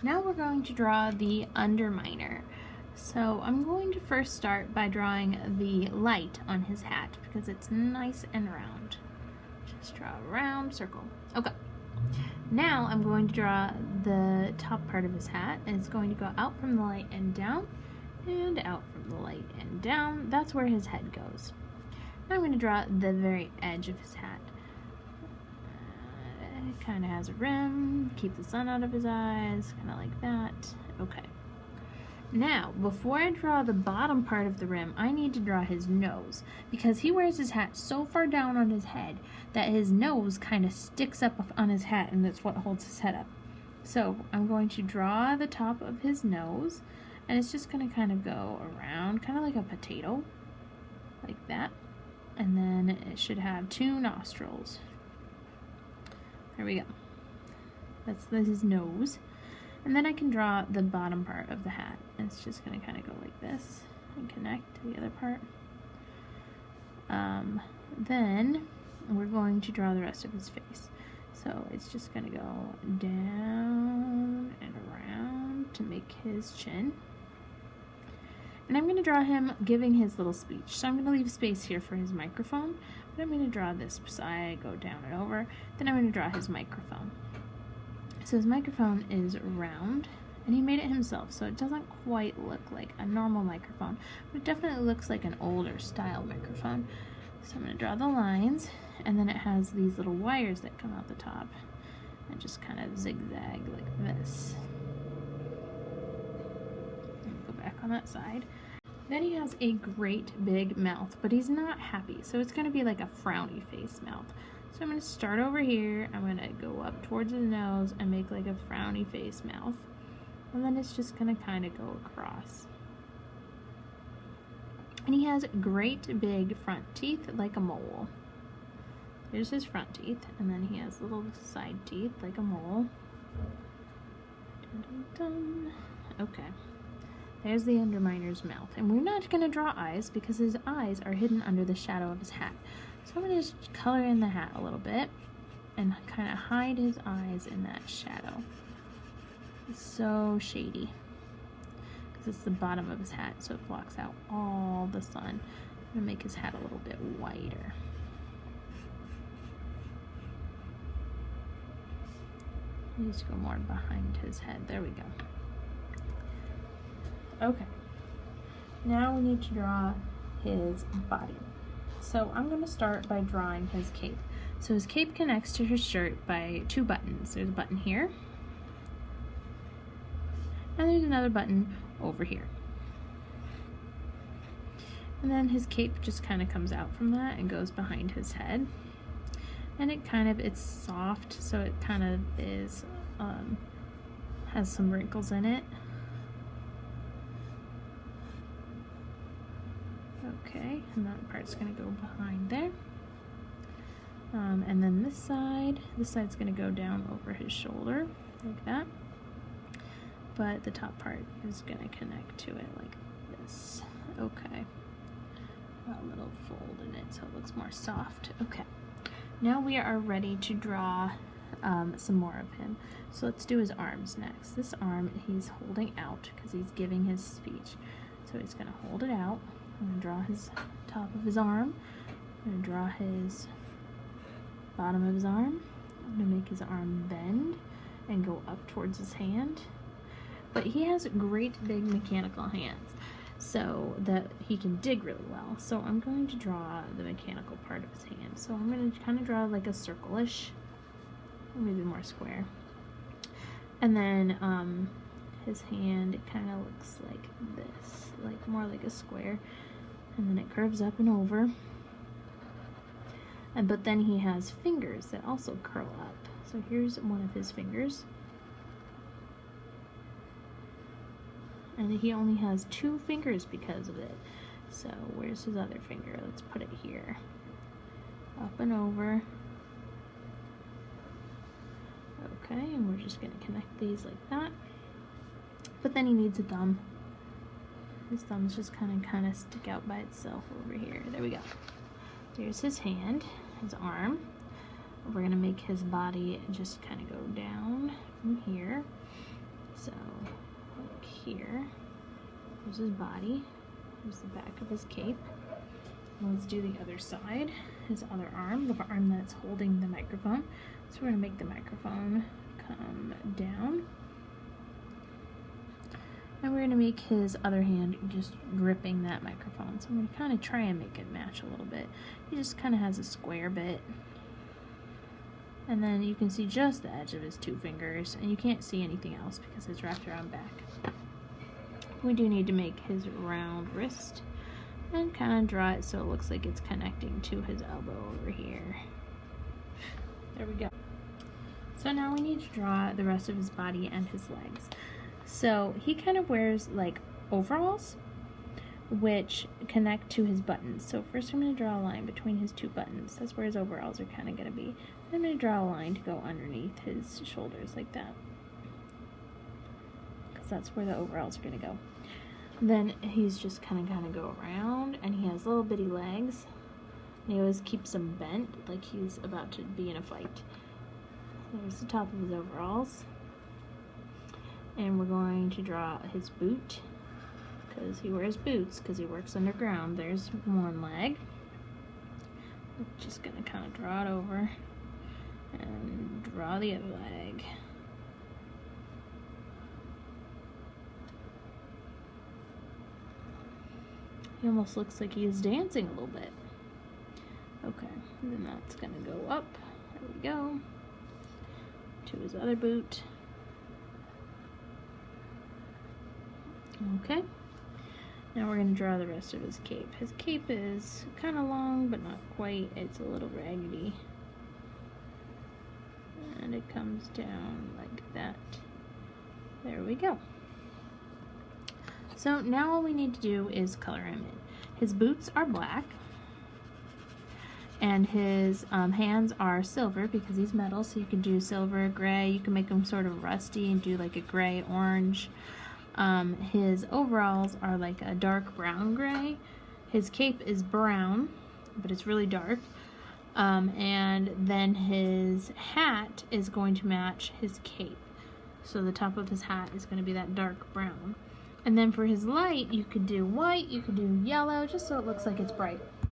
Now we're going to draw the Underminer. So I'm going to first start by drawing the light on his hat because it's nice and round. Just draw a round circle. Okay. Now I'm going to draw the top part of his hat, and it's going to go out from the light and down, and out from the light and down. That's where his head goes. Now I'm going to draw the very edge of his hat. It kind of has a rim, keep the sun out of his eyes, kind of like that. Okay. Now, before I draw the bottom part of the rim, I need to draw his nose, because he wears his hat so far down on his head that his nose kind of sticks up on his hat, and that's what holds his head up. So I'm going to draw the top of his nose, and it's just going to kind of go around, kind of like a potato, like that. And then it should have 2 nostrils. There we go. That's his nose. And then I can draw the bottom part of the hat. It's just going to kind of go like this and connect to the other part. Then we're going to draw the rest of his face. So it's just going to go down and around to make his chin. And I'm going to draw him giving his little speech. So I'm going to leave space here for his microphone. But I'm going to draw this side, go down and over. Then I'm going to draw his microphone. So his microphone is round, and he made it himself, so it doesn't quite look like a normal microphone, but it definitely looks like an older style microphone. So I'm going to draw the lines, and then it has these little wires that come out the top and just kind of zigzag like this. Go back on that side. Then he has a great big mouth, but he's not happy, so it's going to be like a frowny face mouth. So I'm going to start over here, I'm going to go up towards his nose and make like a frowny face mouth. And then it's just going to kind of go across. And he has great big front teeth like a mole. There's his front teeth, and then he has little side teeth like a mole. Dun, dun, dun. Okay. There's the Underminer's mouth. And we're not going to draw eyes because his eyes are hidden under the shadow of his hat. So I'm going to just color in the hat a little bit and kind of hide his eyes in that shadow. It's so shady because it's the bottom of his hat, so it blocks out all the sun. I'm going to make his hat a little bit wider. Just go more behind his head. There we go. Okay. Now we need to draw his body. So I'm going to start by drawing his cape. So his cape connects to his shirt by 2 buttons. There's a button here, and there's another button over here. And then his cape just kind of comes out from that and goes behind his head. And it's soft, so it kind of is, has some wrinkles in it. Okay, and that part's going to go behind there. And then this side's going to go down over his shoulder, like that. But the top part is going to connect to it like this. Okay. A little fold in it so it looks more soft. Okay. Now we are ready to draw some more of him. So let's do his arms next. This arm he's holding out because he's giving his speech. So he's going to hold it out. I'm going to draw his top of his arm. I'm going to draw his bottom of his arm. I'm going to make his arm bend and go up towards his hand. But he has great big mechanical hands, so that he can dig really well. So I'm going to draw the mechanical part of his hand. So I'm going to kind of draw like a circle-ish, or maybe more square. And then his hand, it kind of looks like this, like more like a square. And then it curves up and over. But then he has fingers that also curl up. So here's one of his fingers. And he only has 2 fingers because of it. So where's his other finger? Let's put it here. Up and over. Okay, and we're just going to connect these like that. But then he needs a thumb. His thumbs just kind of stick out by itself over here. There we go. There's his hand, his arm. We're going to make his body just kind of go down from here. So here. Here's his body. Here's the back of his cape. Let's do the other side, his other arm, the arm that's holding the microphone. So we're going to make the microphone come down. And we're going to make his other hand just gripping that microphone. So I'm going to kind of try and make it match a little bit. He just kind of has a square bit. And then you can see just the edge of his two fingers, and you can't see anything else because it's wrapped around back. We do need to make his round wrist and kind of draw it so it looks like it's connecting to his elbow over here. There we go. So now we need to draw the rest of his body and his legs. So he kind of wears like overalls which connect to his buttons. So first I'm going to draw a line between his two buttons. That's where his overalls are kind of going to be. And I'm going to draw a line to go underneath his shoulders like that, because that's where the overalls are going to go. Then he's just kind of go around, and he has little bitty legs, and he always keeps them bent like he's about to be in a fight. There's the top of his overalls, and we're going to draw his boot, because he wears boots because he works underground. There's one leg. We're just gonna kind of draw it over and draw the other leg. He almost looks like he's dancing a little bit. Okay, and then that's gonna go up. There we go. To his other boot. Okay. Now we're going to draw the rest of his cape. His cape is kind of long, but not quite. It's a little raggedy. And it comes down like that. There we go. So now all we need to do is color him in. His boots are black. And his hands are silver because he's metal. So you can do silver, gray. You can make them sort of rusty and do like a gray, orange. His overalls are like a dark brown gray. His cape is brown, but it's really dark. And then his hat is going to match his cape. So the top of his hat is going to be that dark brown. And then for his light, you could do white, you could do yellow, just so it looks like it's bright.